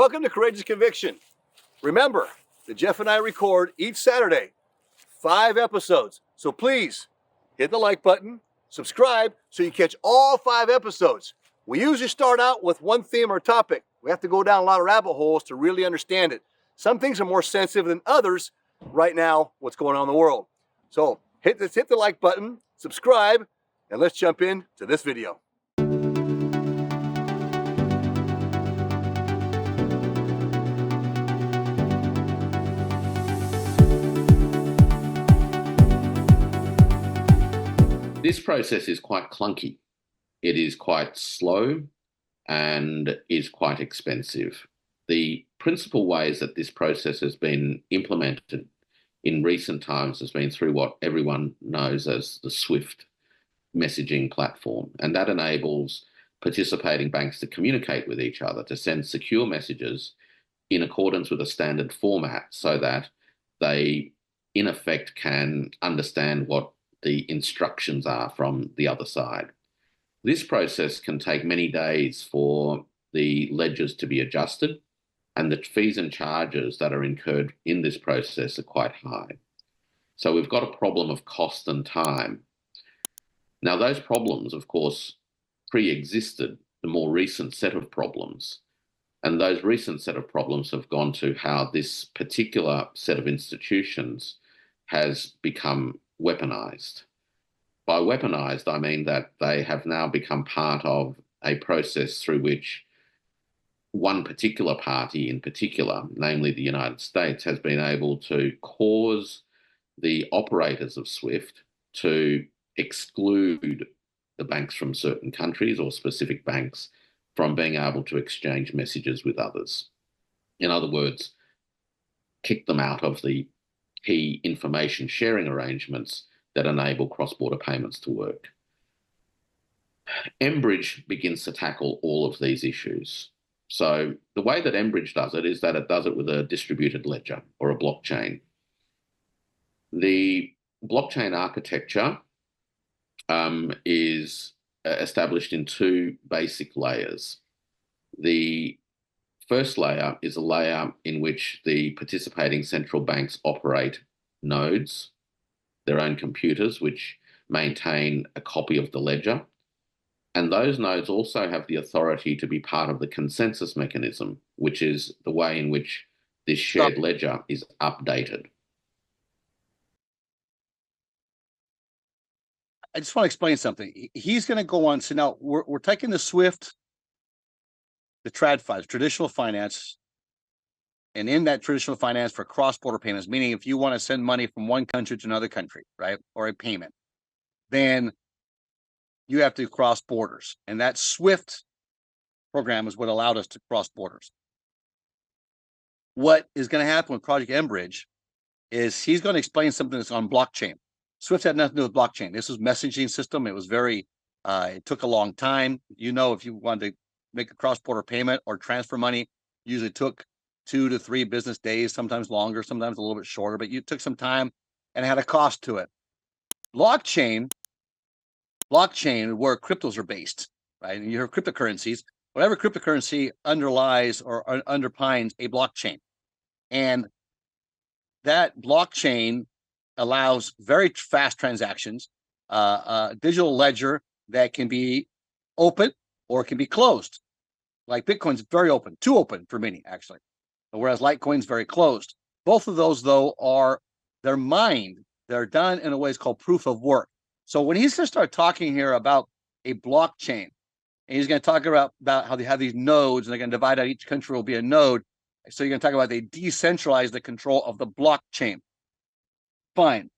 Welcome to Courageous Conviction. Remember that Jeff and I record each Saturday 5 episodes. So please hit the like button, subscribe so you catch all 5 episodes. We usually start out with one theme or topic. We have to go down a lot of rabbit holes to really understand it. Some things are more sensitive than others right now, what's going on in the world. So hit the like button, subscribe, and let's jump into this video. This process is quite clunky. It is quite slow and is quite expensive. The principal ways that this process has been implemented in recent times has been through what everyone knows as the SWIFT messaging platform. And that enables participating banks to communicate with each other, to send secure messages in accordance with a standard format so that they, in effect, can understand what the instructions are from the other side. This process can take many days for the ledgers to be adjusted, and the fees and charges that are incurred in this process are quite high. So we've got a problem of cost and time. Now, those problems, of course, pre-existed the more recent set of problems, and those recent set of problems have gone to how this particular set of institutions has become weaponized. By weaponized, I mean that they have now become part of a process through which one particular party in particular, namely the United States, has been able to cause the operators of SWIFT to exclude the banks from certain countries or specific banks from being able to exchange messages with others. In other words, kick them out of the key information sharing arrangements that enable cross-border payments to work. mBridge begins to tackle all of these issues. So the way that mBridge does it is that it does it with a distributed ledger or a blockchain. The blockchain architecture is established in 2 basic layers. The first layer is a layer in which the participating central banks operate nodes, their own computers, which maintain a copy of the ledger. And those nodes also have the authority to be part of the consensus mechanism, which is the way in which this shared ledger is updated. I just want to explain something. He's going to go on. So now we're taking the SWIFT, the TradFi, traditional finance, and in that traditional finance for cross-border payments, meaning if you want to send money from one country to another country, right, or a payment, then you have to cross borders. And that SWIFT program is what allowed us to cross borders. What is going to happen with Project mBridge is he's going to explain something that's on blockchain. SWIFT had nothing to do with blockchain. This was messaging system. It was very, it took a long time. You know, if you wanted to make a cross-border payment or transfer money, usually took 2 to 3 business days, sometimes longer, sometimes a little bit shorter, but you took some time and it had a cost to it. Blockchain, where cryptos are based, right? And you hear cryptocurrencies, whatever cryptocurrency underlies or underpins a blockchain. And that blockchain allows very fast transactions, a digital ledger that can be open or it can be closed. Like Bitcoin's very open, too open for many, actually. Whereas Litecoin's very closed. Both of those, though, they're mined. They're done in a way it's called proof of work. So when he's going to start talking here about a blockchain, and he's going to talk about how they have these nodes, and they're going to divide out each country will be a node. So you're going to talk about they decentralize the control of the blockchain. Fine.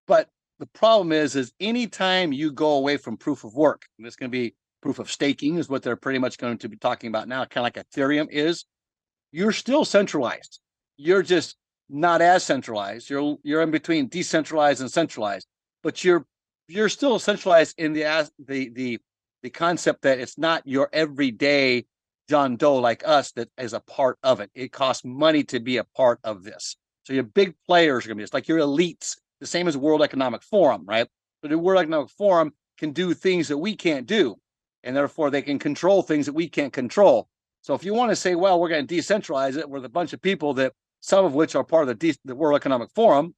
But the problem is anytime you go away from proof of work, and this is going to be proof of staking is what they're pretty much going to be talking about now, kind of like Ethereum is, you're still centralized. You're just not as centralized. You're in between decentralized and centralized, but you're still centralized in the concept that it's not your everyday John Doe like us that is a part of it. It costs money to be a part of this. So your big players are going to be just like your elites, the same as World Economic Forum, right? But the World Economic Forum can do things that we can't do, and therefore they can control things that we can't control. So if you want to say, well, we're going to decentralize it with a bunch of people that some of which are part of the World Economic Forum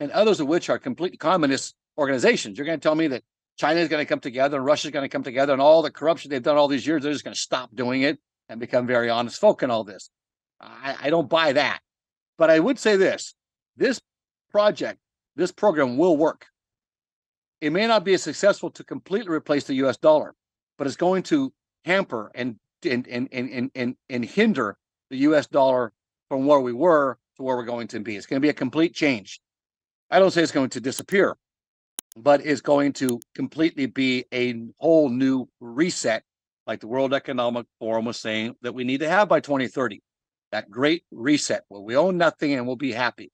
and others of which are complete communist organizations, you're going to tell me that China is going to come together and Russia is going to come together and all the corruption they've done all these years, they're just going to stop doing it and become very honest folk and all this. I don't buy that. But I would say this project, this program will work. It may not be as successful to completely replace the US dollar, but it's going to hamper and hinder the US dollar from where we were to where we're going to be. It's going to be a complete change. I don't say it's going to disappear, but it's going to completely be a whole new reset, like the World Economic Forum was saying that we need to have by 2030. That great reset where we own nothing and we'll be happy.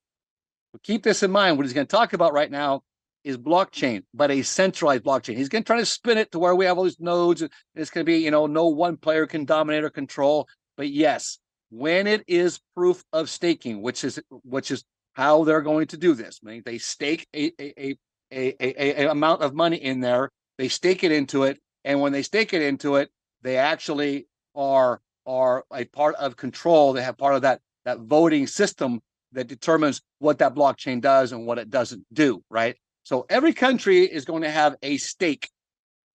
But keep this in mind. What he's going to talk about right now is blockchain, but a centralized blockchain. He's going to try to spin it to where we have all these nodes. And it's going to be, no one player can dominate or control. But yes, when it is proof of staking, which is how they're going to do this. I mean, they stake a amount of money in there. They stake it into it, and when they stake it into it, they actually are a part of control. They have part of that voting system that determines what that blockchain does and what it doesn't do, right? So every country is going to have a stake,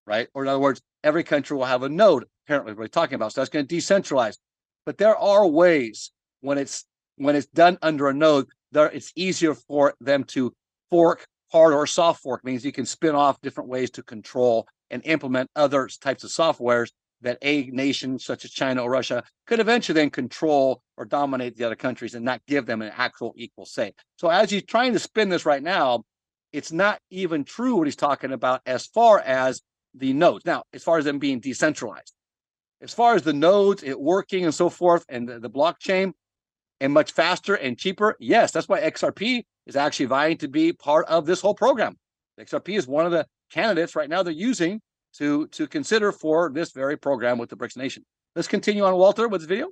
right? Or in other words, every country will have a node, apparently we're talking about. So that's going to decentralize. But there are ways when it's done under a node, it's easier for them to fork. Hard or soft fork means you can spin off different ways to control and implement other types of softwares that a nation such as China or Russia could eventually then control or dominate the other countries and not give them an actual equal say. So as he's trying to spin this right now, it's not even true what he's talking about as far as the nodes. Now, as far as them being decentralized, as far as the nodes, it working and so forth, and the blockchain, and much faster and cheaper, yes, that's why XRP is actually vying to be part of this whole program. XRP is one of the candidates right now they're using to consider for this very program with the BRICS nation. Let's continue on, Walter, with this video.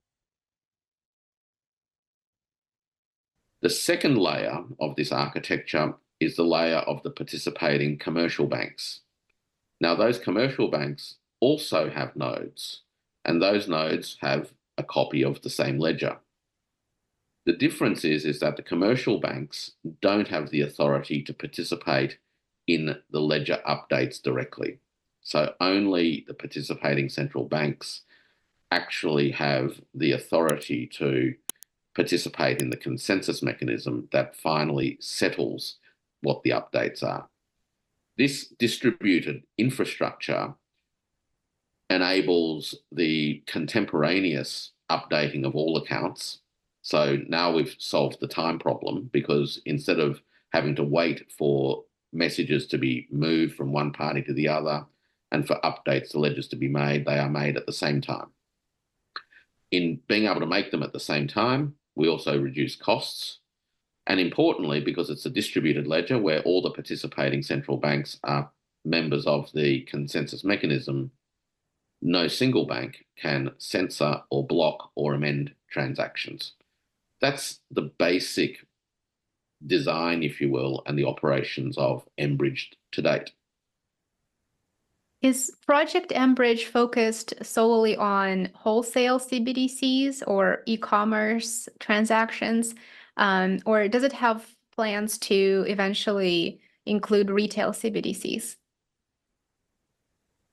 The second layer of this architecture is the layer of the participating commercial banks. Now, those commercial banks also have nodes, and those nodes have a copy of the same ledger. The difference is that the commercial banks don't have the authority to participate in the ledger updates directly. So only the participating central banks actually have the authority to participate in the consensus mechanism that finally settles what the updates are. This distributed infrastructure enables the contemporaneous updating of all accounts. So now we've solved the time problem, because instead of having to wait for messages to be moved from one party to the other and for updates to ledgers to be made, they are made at the same time. In being able to make them at the same time, we also reduce costs. And importantly, because it's a distributed ledger where all the participating central banks are members of the consensus mechanism, no single bank can censor or block or amend transactions. That's the basic design, if you will, and the operations of mBridge to date. Is Project mBridge focused solely on wholesale CBDCs or e-commerce transactions, or does it have plans to eventually include retail CBDCs?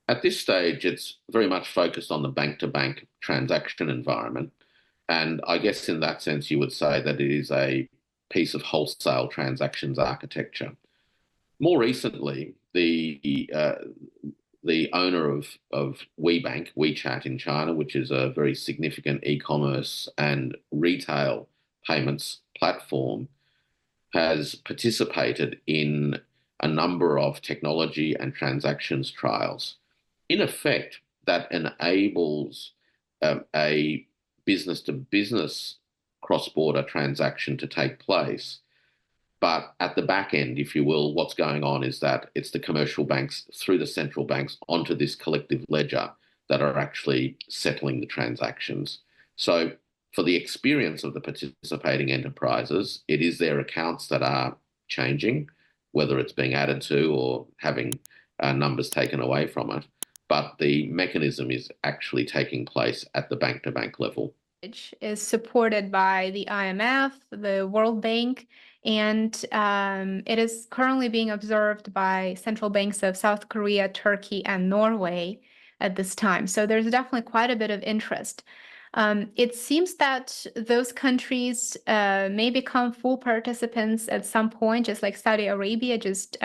At this stage, it's very much focused on the bank-to-bank transaction environment. And I guess in that sense, you would say that it is a piece of wholesale transactions architecture. More recently, the owner of WeChat in China, which is a very significant e-commerce and retail payments platform, has participated in a number of technology and transactions trials. In effect, that enables a business-to-business cross-border transaction to take place. But at the back end, if you will, what's going on is that it's the commercial banks through the central banks onto this collective ledger that are actually settling the transactions. So for the experience of the participating enterprises, it is their accounts that are changing, whether it's being added to or having numbers taken away from it. but the mechanism is actually taking place at the bank-to-bank level. Is supported by the IMF, the World Bank, and it is currently being observed by central banks of South Korea, Turkey, and Norway at this time. So there's definitely quite a bit of interest. It seems that those countries may become full participants at some point, just like Saudi Arabia just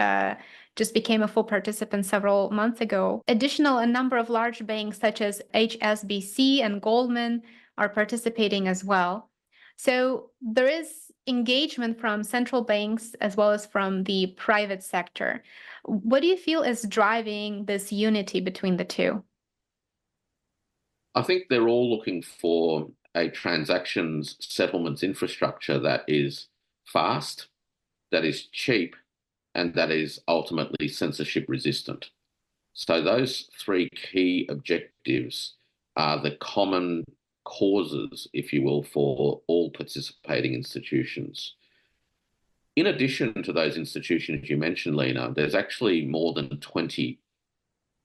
became a full participant several months ago. A number of large banks such as HSBC and Goldman are participating as well. So there is engagement from central banks as well as from the private sector. What do you feel is driving this unity between the two? I think they're all looking for a transactions settlements infrastructure that is fast, that is cheap, and that is ultimately censorship resistant. So those three key objectives are the common causes, if you will, for all participating institutions. In addition to those institutions you mentioned, Lena, there's actually more than 20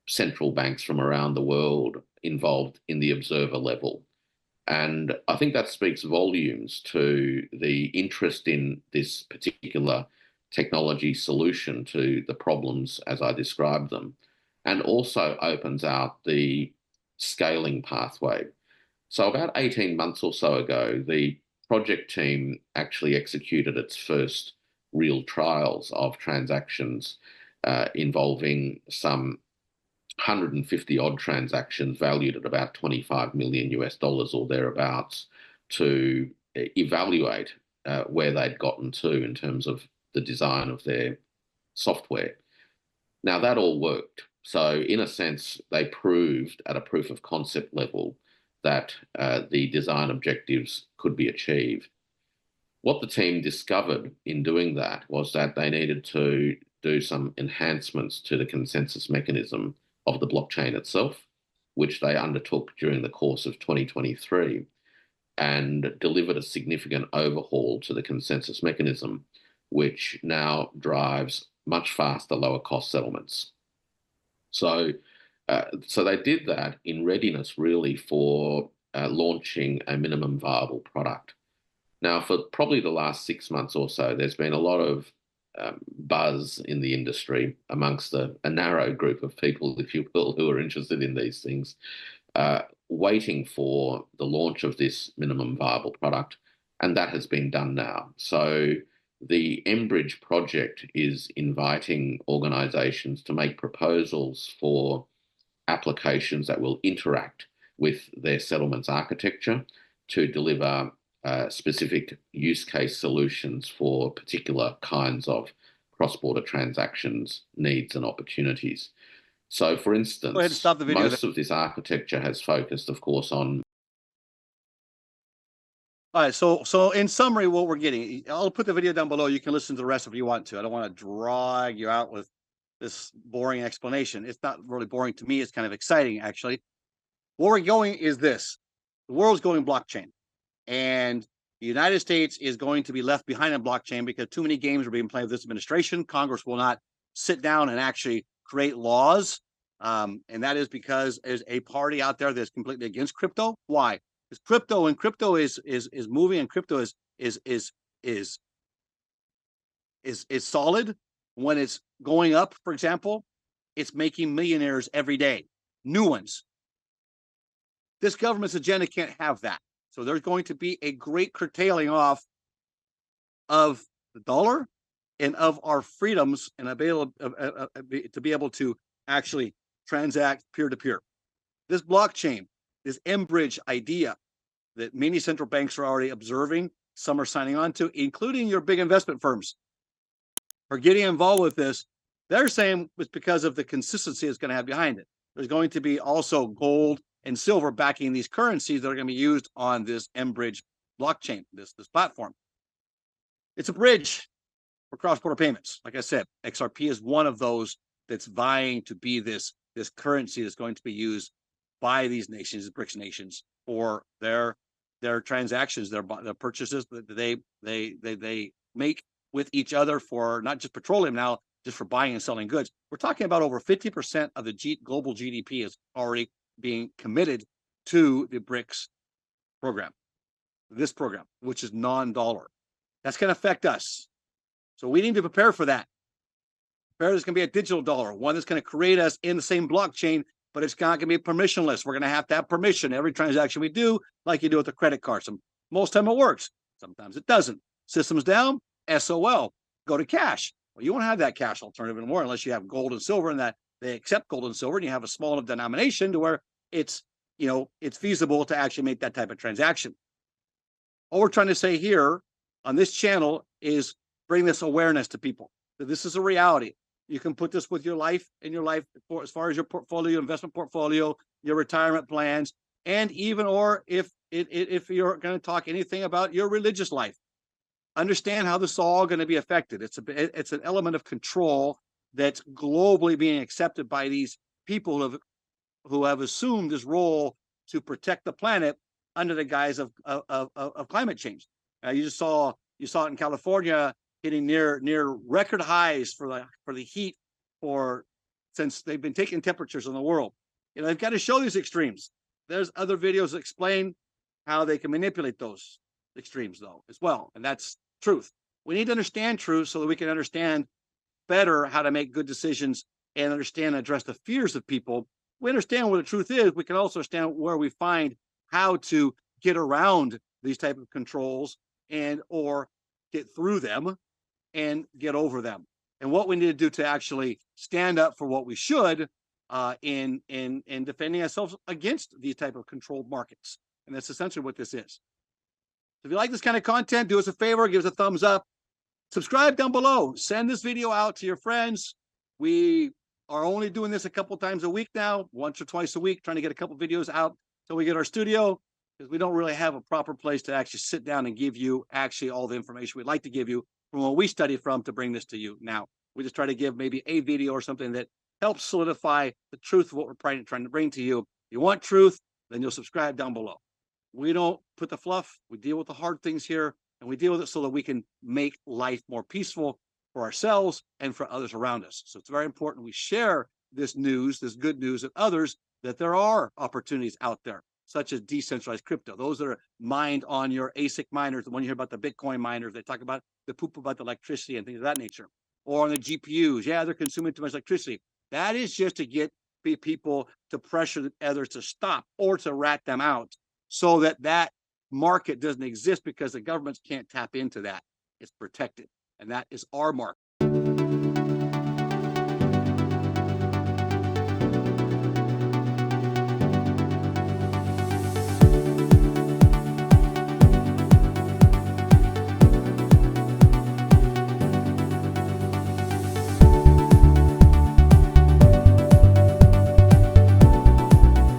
central banks from around the world involved in the observer level. And I think that speaks volumes to the interest in this particular technology solution to the problems as I described them, and also opens out the scaling pathway. So about 18 months or so ago, the project team actually executed its first real trials of transactions involving some 150 odd transactions valued at about 25 million US dollars or thereabouts to evaluate where they'd gotten to in terms of the design of their software. Now that all worked. So in a sense, they proved at a proof of concept level that the design objectives could be achieved. What the team discovered in doing that was that they needed to do some enhancements to the consensus mechanism of the blockchain itself, which they undertook during the course of 2023 and delivered a significant overhaul to the consensus mechanism, which now drives much faster, lower cost settlements. So they did that in readiness really for launching a minimum viable product. Now, for probably the last 6 months or so, there's been a lot of buzz in the industry amongst a narrow group of people, if you will, who are interested in these things, waiting for the launch of this minimum viable product, and that has been done now. So the mBridge project is inviting organizations to make proposals for applications that will interact with their settlements architecture to deliver specific use case solutions for particular kinds of cross-border transactions, needs and opportunities. So, for instance, Go ahead and stop the video. Most of this architecture has focused, of course, on... All right, so in summary, what we're getting, I'll put the video down below. You can listen to the rest if you want to. I don't want to drag you out with this boring explanation. It's not really boring to me. It's kind of exciting, actually. Where we're going is this. The world's going blockchain. And the United States is going to be left behind in blockchain because too many games are being played with this administration. Congress will not sit down and actually create laws. And that is because there's a party out there that's completely against crypto. Why? Because crypto is moving, and crypto is solid. When it's going up, for example, it's making millionaires every day, new ones. This government's agenda can't have that. So there's going to be a great curtailing off of the dollar and of our freedoms and to be able to actually transact peer-to-peer. This blockchain, this mBridge idea that many central banks are already observing, some are signing on to, including your big investment firms, are getting involved with this. They're saying it's because of the consistency it's going to have behind it. There's going to be also gold and silver backing these currencies that are going to be used on this mBridge blockchain, this platform. It's a bridge for cross-border payments. Like I said, XRP is one of those that's vying to be this currency that's going to be used by these nations, BRICS nations, for their transactions, their purchases that they make with each other for not just petroleum now, just for buying and selling goods. We're talking about over 50% of the global GDP is already being committed to the BRICS program, this program, which is non-dollar. That's going to affect us. So we need to prepare for that. There's going to be a digital dollar, one that's going to create us in the same blockchain, but it's not going to be permissionless. We're going to have permission every transaction we do, like you do with a credit card. Most time it works. Sometimes it doesn't. Systems down, SOL, go to cash. Well, you won't have that cash alternative anymore unless you have gold and silver, and that they accept gold and silver, and you have a small enough denomination to where it's feasible to actually make that type of transaction. All we're trying to say here on this channel is bring this awareness to people that this is a reality. You can put this with your life as far as your portfolio, investment portfolio, your retirement plans, and even or if you're going to talk anything about your religious life. Understand how this is all going to be affected. It's an element of control that's globally being accepted by these people who have assumed this role to protect the planet under the guise of climate change. You saw it in California hitting near record highs for the heat since they've been taking temperatures in the world. They've got to show these extremes. There's other videos that explain how they can manipulate those extremes though as well, and that's truth. We need to understand truth so that we can understand better how to make good decisions and understand and address the fears of people. We understand what the truth is. We can also understand where we find how to get around these type of controls and or get through them and get over them, and what we need to do to actually stand up for what we should in defending ourselves against these type of controlled markets. And that's essentially what this is. If you like this kind of content, do us a favor, give us a thumbs up, subscribe down below, send this video out to your friends. We are only doing this a couple times a week now, once or twice a week, trying to get a couple videos out till we get our studio, because we don't really have a proper place to actually sit down and give you actually all the information we'd like to give you from what we studied from to bring this to you. Now, we just try to give maybe a video or something that helps solidify the truth of what we're trying to bring to you. If you want truth, then you'll subscribe down below. We don't put the fluff. We deal with the hard things here, and we deal with it so that we can make life more peaceful for ourselves and for others around us. So it's very important we share this news, this good news with others, that there are opportunities out there, such as decentralized crypto. Those that are mined on your ASIC miners, the one you hear about the Bitcoin miners, they talk about the poop about the electricity and things of that nature. Or on the GPUs, yeah, they're consuming too much electricity. That is just to get people to pressure others to stop or to rat them out so that market doesn't exist, because the governments can't tap into that. It's protected, and that is our market.